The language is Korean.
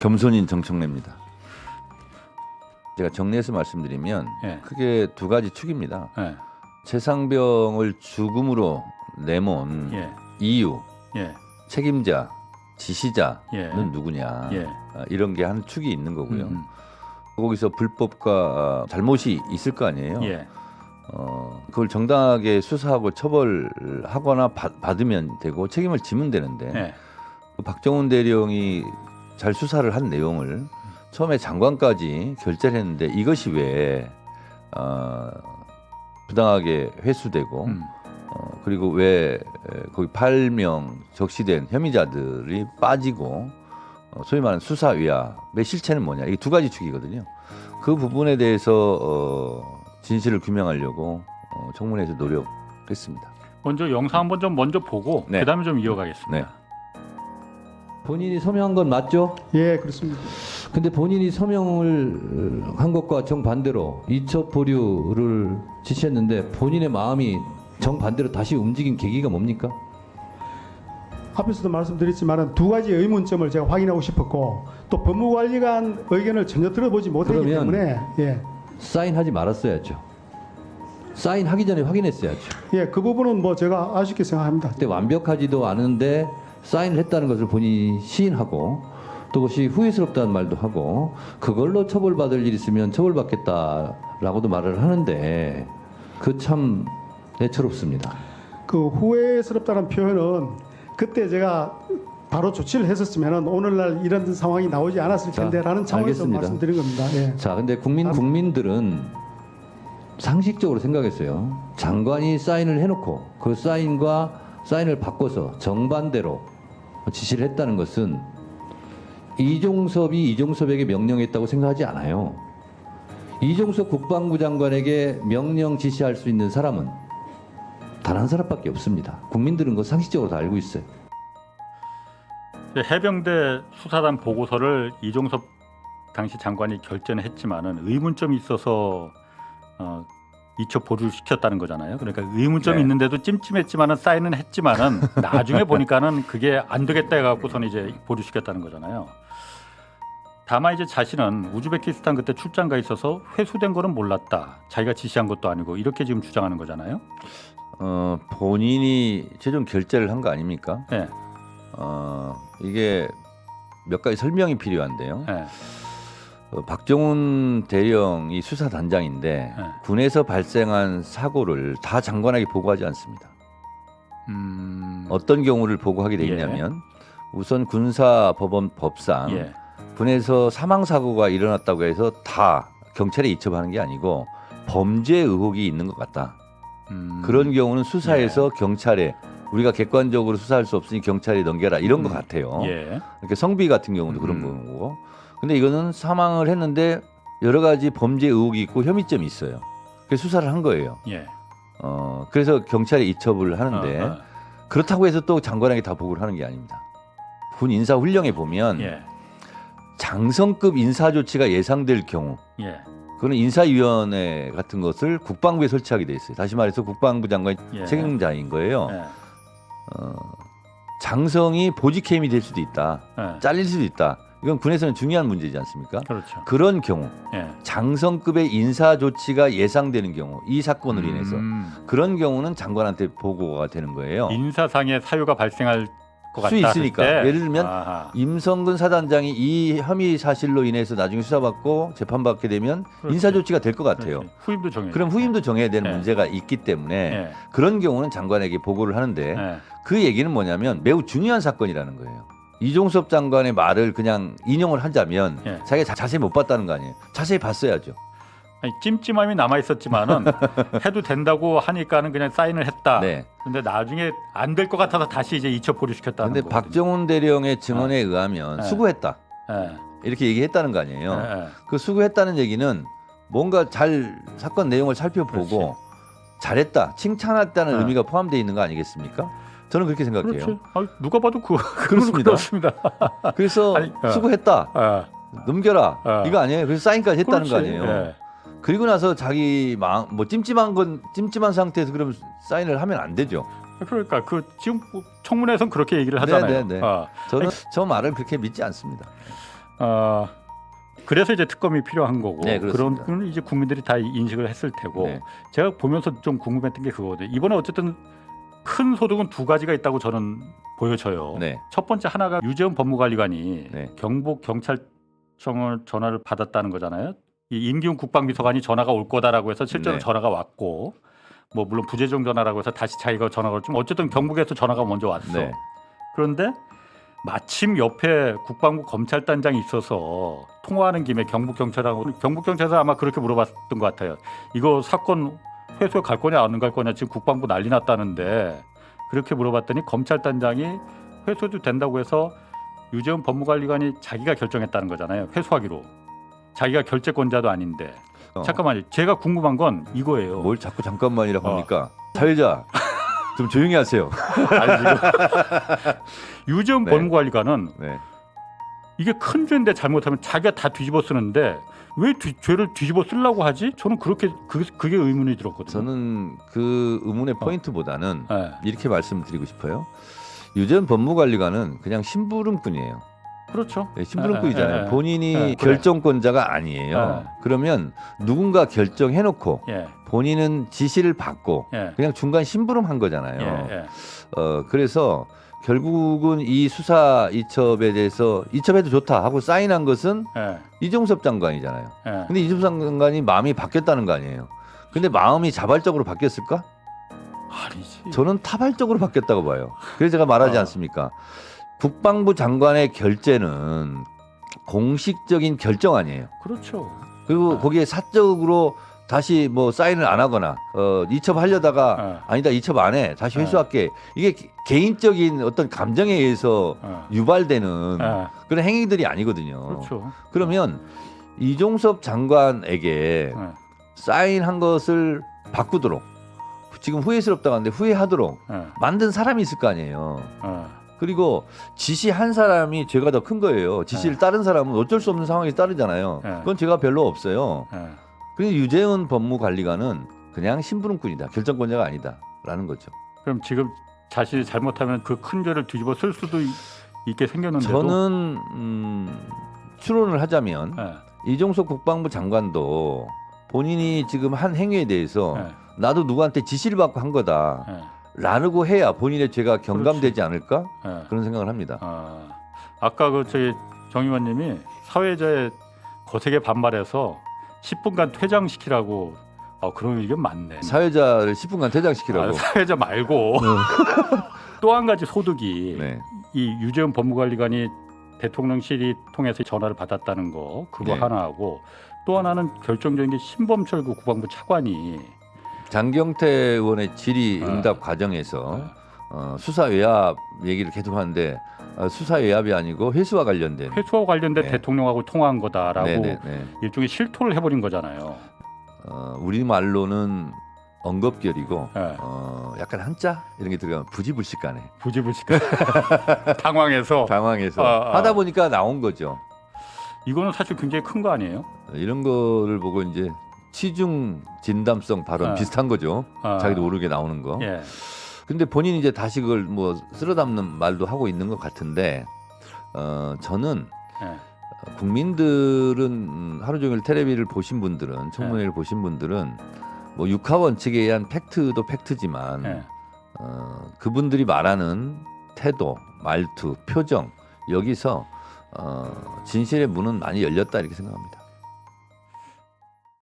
겸손인 정청래입니다. 제가 정리해서 말씀드리면 크게 두 가지 축입니다. 최상병을 죽음으로 내몬 이유, 책임자, 지시자는 누구냐, 이런 게 한 축이 있는 거고요. 거기서 불법과 잘못이 있을 거 아니에요. 그걸 정당하게 수사하고 처벌하거나 받으면 되고 책임을 지면 되는데 박정훈 대령이 잘 수사를 한 내용을 처음에 장관까지 결재를 했는데 이것이 왜 부당하게 회수되고 그리고 왜 거기 8명 적시된 혐의자들이 빠지고 소위 말하는 수사 위압의 실체는 뭐냐, 이게 두 가지 축이거든요. 그 부분에 대해서 진실을 규명하려고 청문회에서 노력했습니다. 먼저 영상 한번 좀 먼저 보고 그다음에 좀 이어가겠습니다. 본인이 서명한 건 맞죠? 예, 그렇습니다. 근데 본인이 서명을 한 것과 정반대로 이첩 보류를 지시했는데 본인의 마음이 정반대로 다시 움직인 계기가 뭡니까? 앞에서도 말씀드렸지만 두 가지 의문점을 제가 확인하고 싶었고 또 법무관리관 의견을 전혀 들어보지 못했기 때문에 사인하지 말았어야죠. 사인하기 전에 확인했어야죠. 예, 그 부분은 뭐 제가 아쉽게 생각합니다. 그때 완벽하지도 않은데 사인을 했다는 것을 본인이 시인하고 또 그것이 후회스럽다는 말도 하고 그걸로 처벌받을 일 있으면 처벌받겠다라고도 말을 하는데 그 참 애처롭습니다. 그 후회스럽다는 표현은 그때 제가 바로 조치를 했었으면 오늘날 이런 상황이 나오지 않았을 텐데라는 차원에서 말씀드린 겁니다. 예. 자, 근데 국민들은 상식적으로 생각했어요. 장관이 사인을 해놓고 그 사인을 바꿔서 정반대로 지시를 했다는 것은 이종섭이 이종섭에게 명령했다고 생각하지 않아요. 이종섭 국방부 장관에게 명령 지시할 수 있는 사람은 단 한 사람밖에 없습니다. 국민들은 그거 상식적으로 다 알고 있어요. 해병대 수사단 보고서를 이종섭 당시 장관이 결재는 했지만은 의문점이 있어서 이첩 보류를 시켰다는 거잖아요. 그러니까 의문점이 있는데도 찜찜했지만은 사인은 했지만은 나중에 보니까는 그게 안 되겠다 해갖고서는 이제 보류시켰다는 거잖아요. 다만 이제 자신은 우즈베키스탄 그때 출장 가 있어서 회수된 거는 몰랐다. 자기가 지시한 것도 아니고 이렇게 지금 주장하는 거잖아요. 본인이 최종 결재를 한 거 아닙니까? 네. 이게 몇 가지 설명이 필요한데요. 박정훈 대령이 수사단장인데 군에서 발생한 사고를 다 장관에게 보고하지 않습니다. 어떤 경우를 보고하게 돼 있냐면 우선 군사법원법상 군에서 사망사고가 일어났다고 해서 다 경찰에 이첩하는 게 아니고 범죄 의혹이 있는 것 같다. 그런 경우는 수사에서 경찰에 우리가 객관적으로 수사할 수 없으니 경찰에 넘겨라 이런 것 같아요. 이렇게 성비 같은 경우도 그런 거고. 근데 이거는 사망을 했는데 여러 가지 범죄 의혹이 있고 혐의점이 있어요. 그래서 수사를 한 거예요. 그래서 경찰에 이첩을 하는데 그렇다고 해서 또 장관에게 다 보고를 하는 게 아닙니다. 군 인사훈령에 보면 장성급 인사조치가 예상될 경우 그거는 인사위원회 같은 것을 국방부에 설치하게 돼 있어요. 다시 말해서 국방부 장관이 책임자인 거예요. 장성이 보직해임이 될 수도 있다. 잘릴 수도 있다. 이건 군에서는 중요한 문제지 않습니까? 그렇죠. 그런 경우 장성급의 인사조치가 예상되는 경우 이 사건으로 인해서 그런 경우는 장관한테 보고가 되는 거예요. 인사상의 사유가 발생할 것 수 같다. 있으니까. 예를 들면 임성근 사단장이 이 혐의 사실로 인해서 나중에 수사받고 재판받게 되면 인사조치가 될 것 같아요. 후임도 정해. 그럼 후임도 정해야 되는 문제가 있기 때문에 그런 경우는 장관에게 보고를 하는데 그 얘기는 뭐냐면 매우 중요한 사건이라는 거예요. 이종섭 장관의 말을 그냥 인용을 하자면 자기가 자세히 못 봤다는 거 아니에요. 자세히 봤어야죠. 아니, 찜찜함이 남아 있었지만은 해도 된다고 하니까는 그냥 사인을 했다. 근데 나중에 안 될 것 같아서 다시 이제 이첩 보류시켰다는 근데 거거든요. 박정훈 대령의 증언에 의하면 수고했다. 이렇게 얘기했다는 거 아니에요. 그 수고했다는 얘기는 뭔가 잘 사건 내용을 살펴보고 잘했다, 칭찬했다는 의미가 포함되어 있는 거 아니겠습니까? 저는 그렇게 생각해요. 누가 봐도 그렇습니다. 그래서 수고했다, 넘겨라 이거 아니에요. 그래서 사인까지 했다는 거 아니에요. 그리고 나서 자기 뭐 찜찜한 상태에서 그럼 사인을 하면 안 되죠. 그러니까 그 지금 청문회에서는 그렇게 얘기를 하잖아요. 저는 저 말을 그렇게 믿지 않습니다. 그래서 이제 특검이 필요한 거고 네, 그런 그렇습니다. 건 이제 국민들이 다 인식을 했을 테고 네. 제가 보면서 좀 궁금했던 게 그거거든요. 이번에 어쨌든 큰 소득은 두 가지가 있다고 저는 보여져요. 네. 첫 번째 하나가 유재훈 법무관리관이 네. 경북 경찰청을 전화를 받았다는 거잖아요. 이 임기훈 국방비서관이 전화가 올 거다라고 해서 실제로 네. 전화가 왔고 뭐 물론 부재중 전화라고 해서 다시 자기가 전화가 왔지만 어쨌든 경북에서 전화가 먼저 왔어. 네. 그런데 마침 옆에 국방부 검찰단장이 있어서 통화하는 김에 경북경찰에서 아마 그렇게 물어봤던 것 같아요. 이거 사건 회수에 갈 거냐 안 갈 거냐 지금 국방부 난리 났다는데 그렇게 물어봤더니 검찰단장이 회수도 된다고 해서 유재훈 법무관리관이 자기가 결정했다는 거잖아요. 회수하기로. 자기가 결재권자도 아닌데. 잠깐만요. 제가 궁금한 건 이거예요. 뭘 자꾸 잠깐만이라고 합니까? 사회자 좀 조용히 하세요. 유재훈 네. 법무관리관은 네. 이게 큰 죄인데 잘못하면 자기가 다 뒤집어 쓰는데 왜 죄를 뒤집어 쓰려고 하지? 저는 그렇게 그게 의문이 들었거든요. 저는 그 의문의 포인트보다는 네. 이렇게 말씀드리고 싶어요. 유재훈 법무관리관은 그냥 심부름꾼이에요. 그렇죠. 네, 심부름꾼이잖아요. 본인이 그래. 결정권자가 아니에요. 그러면 누군가 결정해놓고 예. 본인은 지시를 받고 예. 그냥 중간 심부름한 거잖아요. 예. 예. 그래서 결국은 이 수사 이첩에 대해서 이첩해도 좋다 하고 사인한 것은 예. 이종섭 장관이잖아요. 예. 근데 이종섭 장관이 마음이 바뀌었다는 거 아니에요. 근데 마음이 자발적으로 바뀌었을까? 아니지. 저는 타발적으로 바뀌었다고 봐요. 그래서 제가 말하지 않습니까? 국방부 장관의 결재는 공식적인 결정 아니에요. 그렇죠. 그리고 거기에 사적으로 다시 뭐 사인을 안 하거나 이첩하려다가 아니다 이첩 안 해 다시 회수할게 이게 개인적인 어떤 감정에 의해서 유발되는 그런 행위들이 아니거든요. 그렇죠. 그러면 이종섭 장관에게 사인한 것을 바꾸도록 지금 후회스럽다고 하는데 후회하도록 만든 사람이 있을 거 아니에요. 그리고 지시한 사람이 죄가 더 큰 거예요. 지시를 따른 사람은 어쩔 수 없는 상황에 따르잖아요. 그건 죄가 별로 없어요. 그런데 유재훈 법무관리관은 그냥 심부름꾼이다. 결정권자가 아니다라는 거죠. 그럼 지금 자신이 잘못하면 그 큰 죄를 뒤집어 쓸 수도 있게 생겼는데도 저는 추론을 하자면 이종석 국방부 장관도 본인이 지금 한 행위에 대해서 나도 누구한테 지시를 받고 한 거다. 라고 해야 본인의 죄가 경감되지 않을까? 그런 생각을 합니다. 아까 그 저희 정 의원님이 사회자의 거세게 반발해서 10분간 퇴장시키라고 그런 의견 많네. 사회자를 10분간 퇴장시키라고. 사회자 말고 또 한 가지 소득이 네. 이 유재훈 법무관리관이 대통령실이 통해서 전화를 받았다는 거 그거 네. 하나하고 또 하나는 결정적인 게 신범철 그 국방부 차관이 장경태 의원의 질의 응답 과정에서 수사 외압 얘기를 계속 하는데 수사 외압이 아니고 회수와 관련된 회수와 관련된 네. 대통령하고 통화한 거다라고 네네네. 일종의 실토를 해버린 거잖아요. 우리 말로는 언급결이고 네. 약간 한자 이런 게 들어가면 부지불식간에 부지불식간 당황해서 하다 보니까 나온 거죠. 이거는 사실 굉장히 큰 거 아니에요? 이런 거를 보고 이제 치중 진담성 발언 비슷한 거죠. 자기도 모르게 나오는 거. 예. 근데 본인이 이제 다시 그걸 뭐 쓸어 담는 말도 하고 있는 것 같은데 저는 국민들은 하루 종일 텔레비를 보신 분들은 청문회를 보신 분들은 뭐 육하 원칙에 의한 팩트도 팩트지만 그분들이 말하는 태도, 말투, 표정 여기서 진실의 문은 많이 열렸다 이렇게 생각합니다.